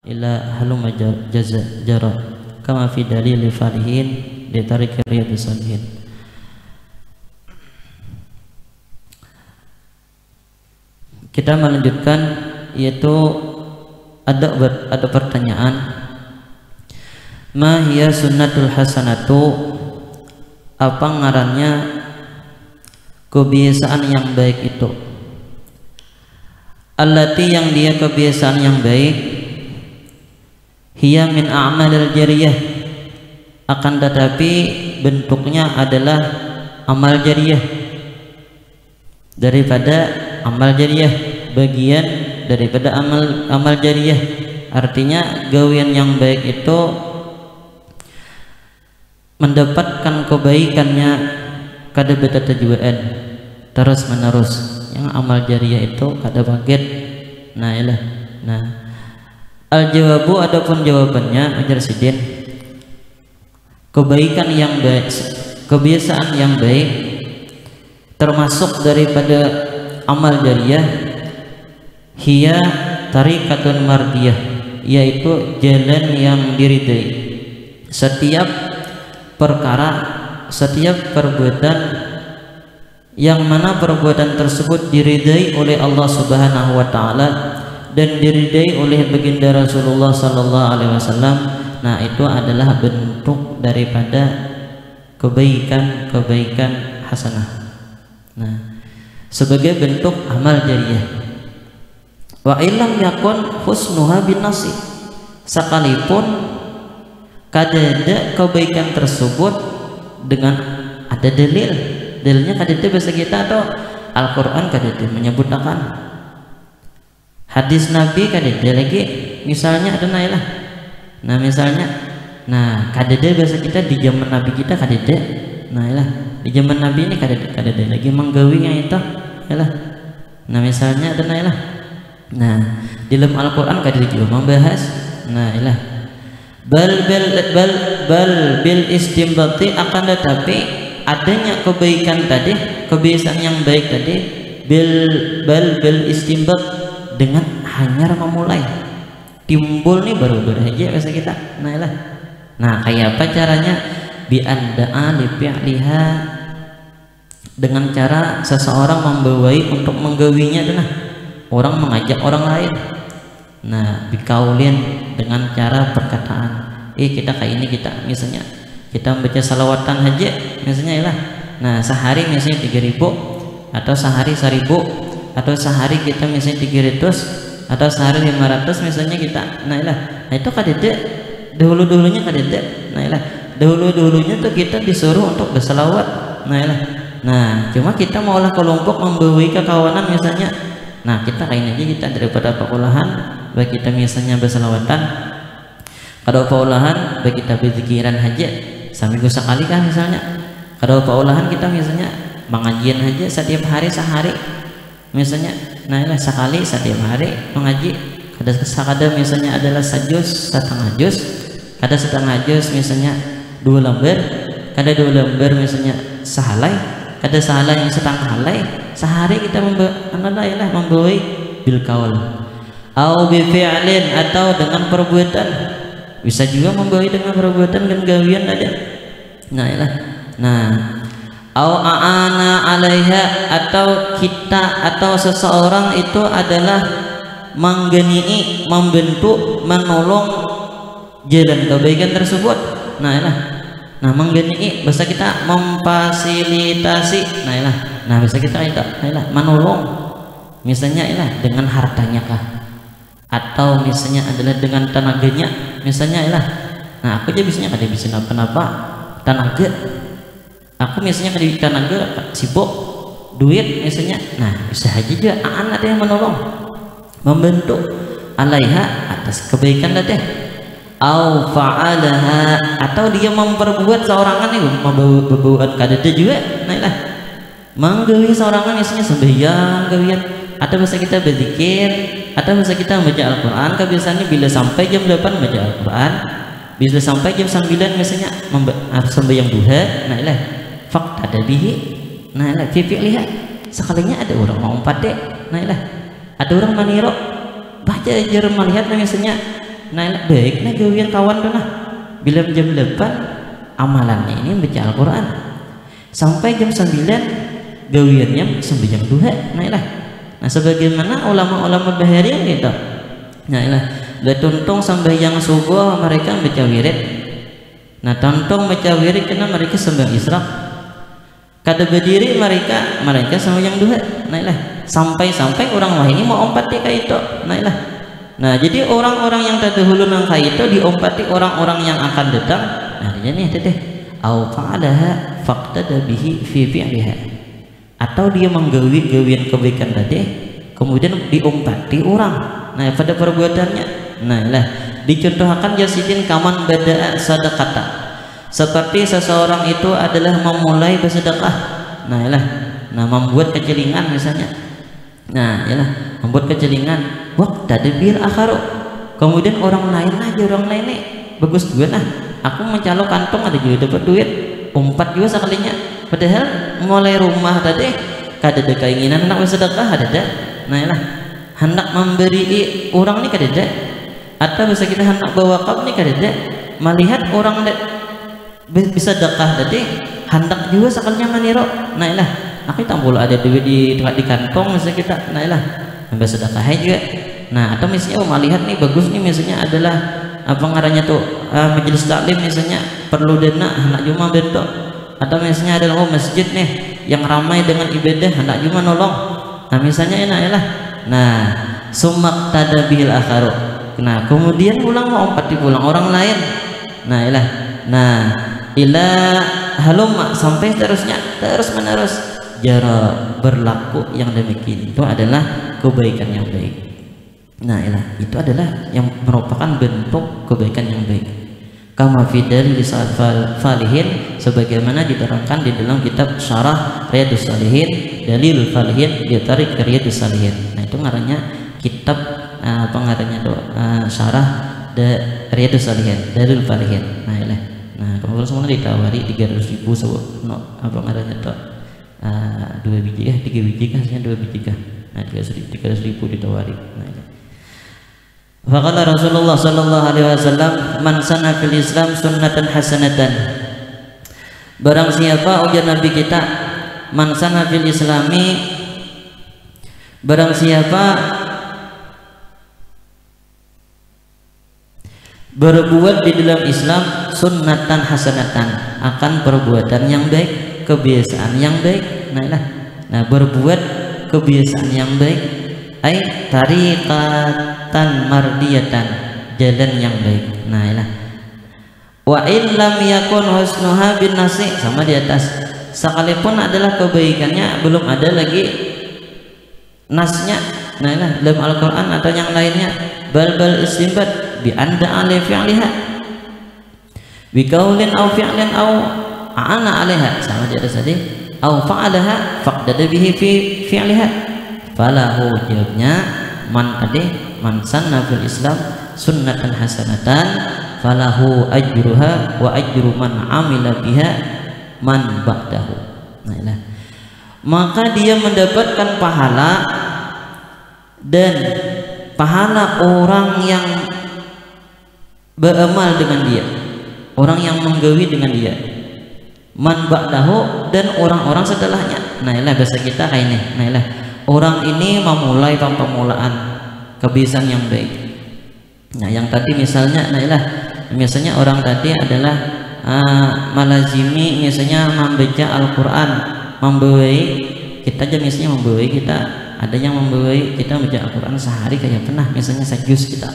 ila halumma jara kama fi dalil falihin di tarik riyadhus salihin. Kita melanjutkan, yaitu ada pertanyaan, ma hiya sunnatul hasanatu, apa ngarannya kebiasaan yang baik itu? Allati, yang dia kebiasaan yang baik, hiya min a'malil jariyah, akan tetapi bentuknya adalah amal jariyah, daripada amal jariyah, bagian daripada amal jariyah. Artinya gawian yang baik itu mendapatkan kebaikannya kada bertajuan terus menerus. Yang amal jariyah itu kada baget. Nah ilah. Nah, al jawabu, adapun jawabannya ajar sidin, kebaikan yang baik, kebiasaan yang baik termasuk daripada amal jariyah, hiya tariqatun mardiyah, yaitu jalan yang diridai. Setiap perkara, setiap perbuatan yang mana perbuatan tersebut diridai oleh Allah Subhanahu wa taala dan diridai oleh baginda Rasulullah sallallahu alaihi wasallam, nah itu adalah bentuk daripada kebaikan hasanah. Nah, sebagai bentuk amal jariyah. Wa illam yakun husnuha bin nasi, sekalipun kadada kebaikan tersebut dengan ada dalil. Dalilnya kadada bahasa kita atau Al-Quran kadada menyebut akan, hadis Nabi kadada lagi, misalnya ada nailah. Nah misalnya, nah kadada bahasa kita di zaman Nabi kita kadada, nailah di zaman Nabi ini kadada lagi menggawi yang itu, nailah. Nah misalnya ada nailah. Nah di dalam Al-Quran kadada juga membahas, nailah. Bal bil istinbati, akan tetapi adanya kebaikan tadi, kebiasaan yang baik tadi, bil istinbat, dengan hanya memulai, timbul nih baru aja bahasa kita. Nah kayak apa caranya? Bi anda'a li fi'liha, dengan cara seseorang membawai untuk menggawinya, nah orang mengajak orang lain. Nah bikaulin, dengan cara perkataan, kita kayak ini, kita misalnya kita membaca salawatan aja misalnya lah. Nah sehari misalnya 3.000, atau sehari 1.000, atau sehari kita misalnya 300, atau sehari 500 misalnya kita. Nah itu kadede dahulu-dulunya kadede. Nah dahulu-dulunya tuh kita disuruh untuk bersalawat. Nah cuma kita maulah kelompok membawai kekawanan misalnya. Nah kita kayak aja kita daripada pakulahan, baik kita misalnya bersalawatan, kalau paulahan baik kita berzikiran aja seminggu sekali kan misalnya. Kalau paulahan kita misalnya mengajian aja setiap hari sehari misalnya. Nah sekali setiap hari mengaji, kada misalnya adalah sajus setengah juz, kada setengah juz misalnya 2 lembar, kada 2 lembar misalnya sehalai, kada sehalai yang setengah halai. Sehari kita membawai bil kaul au bi fi'lin, atau dengan perbuatan. Bisa juga membawai dengan perbuatan dan gawian ada. Nah au aana alaiha, atau kita atau seseorang itu adalah menggenii, membentuk, menolong jalan kebaikan tersebut. Nah menggenii bahasa kita memfasilitasi. Nah bisa kita itu menolong misalnya dengan hartanya kah, atau misalnya adalah dengan tenaganya misalnya. Nah aku aja biasanya kada bisa apa-apa tenaga, aku misalnya kada tenaga sibuk duit misalnya. Nah bisa aja juga ada yang menolong, membentuk alaiha, atas kebaikan tadi, au fa'alaha, atau dia memperbuat seorangan itu membuat kadada juga. Menggawi seorangan misalnya sembahyang gawian, atau bisa kita berzikir, atau bisa kita membaca Al-Quran. Kebiasaannya bila sampai jam 8 membaca Al-Quran, bila sampai jam 9 misalnya sembahyang duha. Fakta dabihi. Fifi lihat sekalinya ada orang mau pade. Ada orang maniro baca ajar melihat misalnya Nah baik nah gawian kawan tuh nah bila jam 8 amalannya ini baca Al-Quran sampai jam 9 gawiannya sampai jam 2. Nah sebagaimana ulama-ulama baharian gitu. Tuntung sampai yang subuh mereka baca wirid. Nah tuntung baca wirid karena mereka sembahyang isyraq. Kada berdiri mereka sampai yang 2. Sampai orang lain ini mau ompati kayak itu. Nah jadi orang-orang yang terdahulu nang kayak itu diompati orang-orang yang akan datang. Nah ini teh au fa'alaha faqtada bihi fi fi'liha, atau dia menggawi-gawian kebaikan tadi kemudian diompati orang pada perbuatannya. Dicontohkan jasidin kaman bada'a sadaqata, seperti seseorang itu adalah memulai bersedekah. Membuat kecelingan misalnya. Membuat kecelingan waqtada bil akharu, kemudian orang lain nih bagus duit aku mencalok kantong ada juga dapat duit 4 juga sekalinya, padahal mulai rumah tadi kada ada keinginan hendak bersedekah ada dah. Hendak memberi orang nih kada ada, atau bisa kita hendak berwakaf nih kada ada, melihat orang bisa sedekah tadi hendak juga sekalinya meniro. Aku tak boleh ada duit di kantong misalnya kita ambil sedekah juga. Atau misalnya melihat nih bagus nih misalnya adalah apa ngarannya tuh majelis taklim misalnya perlu dana hendak cuma bentuk, atau misalnya adalah masjid nih yang ramai dengan ibadah hendak cuma nolong. Misalnya sumak tadabil akharu. Kemudian pulang mau ompati pulang orang lain. Ila halumma sampai terusnya terus menerus jara berlaku yang demikian itu adalah kebaikan yang baik. Itu adalah yang merupakan bentuk kebaikan yang baik. Kama fi dalil falihin, sebagaimana diterangkan di dalam kitab Syarah Riyadhus Shalihin, Dalilul Falihin di tarik Riyadhus Shalihin. Itu ngarannya kitab Syarah Riyadhus Shalihin, Dalilul Falihin. Kalau semua ditawari 300.000 apa ngarannya tuh 2 biji 3 biji kan, hanya 2 biji kan. 300.000 ditawari. Faqala Rasulullah sallallahu alaihi wasallam, man sanna fil Islam sunnatan hasanatan. Barang siapa ujar Nabi kita, man sanna fil Islami, barang siapa berbuat di dalam Islam sunnatan hasanatan, akan perbuatan yang baik, kebiasaan yang baik. Berbuat kebiasaan yang baik, ai tariqatan mardiyatan, jalan yang baik. Wa in lam yakun husnuha bin nasi, sama di atas, sekalipun adalah kebaikannya belum ada lagi nasnya dalam Al-Quran atau yang lainnya, bal istinbat bi anda alai fi'liha bi qaulin aw fi'lin aw ana alaiha, sama di atas tadi, aw fa'alaha faqdada bihi fi fi'liha, falahu, jawabnya man sanna fil Islam sunnatan hasanatan falahu ajruha wa ajru man amila biha man ba'dahu. Maka dia mendapatkan pahala dan pahala orang yang beramal dengan dia, orang yang menggawi dengan dia, man ba'dahu, dan orang-orang setelahnya. Bahasa kita kayak ini. Orang ini memulai pemulaan kebiasaan yang baik. Yang tadi misalnya misalnya orang tadi adalah malazimi misalnya membaca Al-Quran, membawai kita aja misalnya membawai kita, ada yang membawai kita membaca Al-Quran sehari kayak pernah misalnya sejus kita.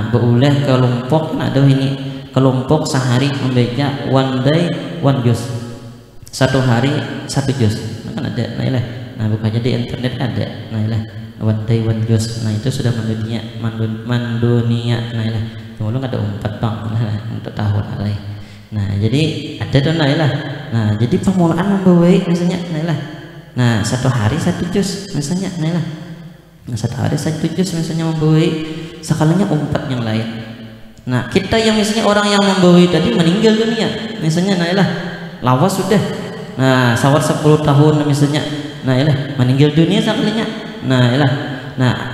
Berulah kelompok ada ini kelompok sehari membaca one day one juz, 1 hari 1 juz. Kan ada bukannya di internet ada one day one juz. Itu sudah mendunia kemudian ada 4 bang untuk tahun alai. Jadi ada tuh jadi permulaan membawai misalnya 1 hari 1 juz misalnya 1 hari 1 juz misalnya membawai, sekalinya 4 yang lain. Kita yang misalnya orang yang membawai tadi meninggal dunia misalnya lawas sudah sawar 10 tahun misalnya meninggal dunia sekalinya.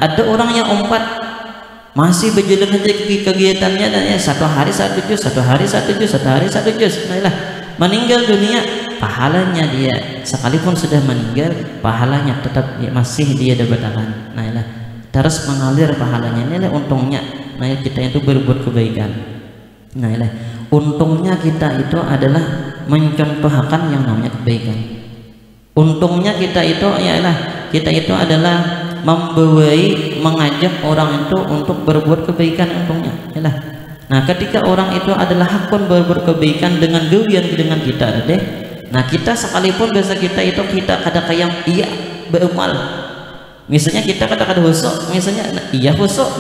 Ada orang yang 4 masih berjalan saja kegiatannya dan ya satu hari satu juz, satu hari satu juz, satu hari satu juz. Nah, meninggal dunia pahalanya dia sekalipun sudah meninggal pahalanya tetap masih dia dapatkan. Nah, terus mengalir pahalanya. Inilah untungnya. Nah, kita itu berbuat kebaikan. Nah, untungnya kita itu adalah mencontohkan yang namanya kebaikan. Untungnya kita itu ialah kita itu adalah membawai, mengajak orang itu untuk berbuat kebaikan. Untungnya ialah, nah ketika orang itu adalah hakun berbuat kebaikan dengan gawian dengan kita deh. Nah kita sekalipun dosa kita itu kita kadang-kadang iya beramal, misalnya kita kadang-kadang husuk, misalnya iya husuk,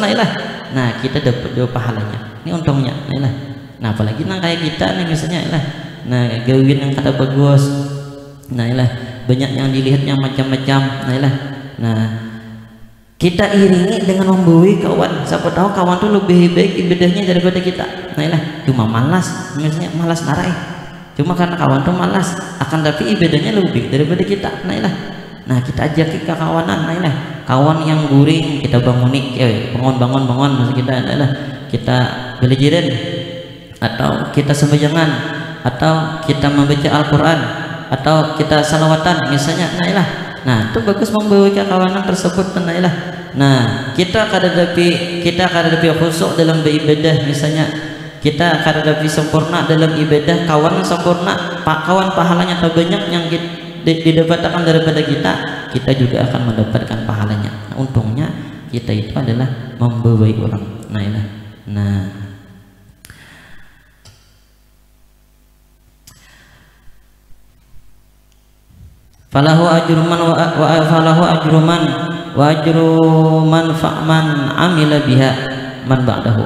nah kita dapat pahalanya. Ini untungnya. Nah apalagi nah kayak kita nih misalnya nah gawian yang kata bagus, nah banyak yang dilihatnya macam-macam. Nah kita iringi dengan membui kawan. Siapa tahu kawan tuh lebih baik ibadahnya daripada kita. Nah cuma malas, misalnya malas narai, cuma karena kawan tuh malas, akan tapi ibadahnya lebih baik daripada kita. Nah kita ajak ke kawanan. Kawan yang guring kita banguni, bangun maksud kita adalah kita belajaran atau kita sembayangan atau kita membaca Al-Quran atau kita salawatan misalnya. Nah itu bagus membawa kawanan tersebut. Nah kita kadadapi khusuk dalam beribadah, misalnya kita kadadapi sempurna dalam ibadah, kawan sempurna, kawan pahalanya terbanyak yang didapatkan daripada kita juga akan mendapatkan pahalanya. Nah, untungnya kita itu adalah membawai orang. Nah falahu ajruman wa ajru man fa'man amila biha man ba'dahu.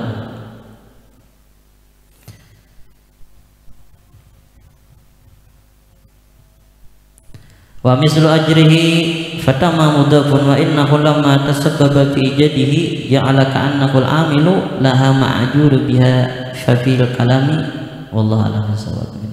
Wa mislu ajrihi fatama mudafun wa innahu lamma tasabbaba fi ijadihi ja'ala ka'annahu al-amilu laha ma'ajuru biha fa fil kalami wallahu a'lam bissawab.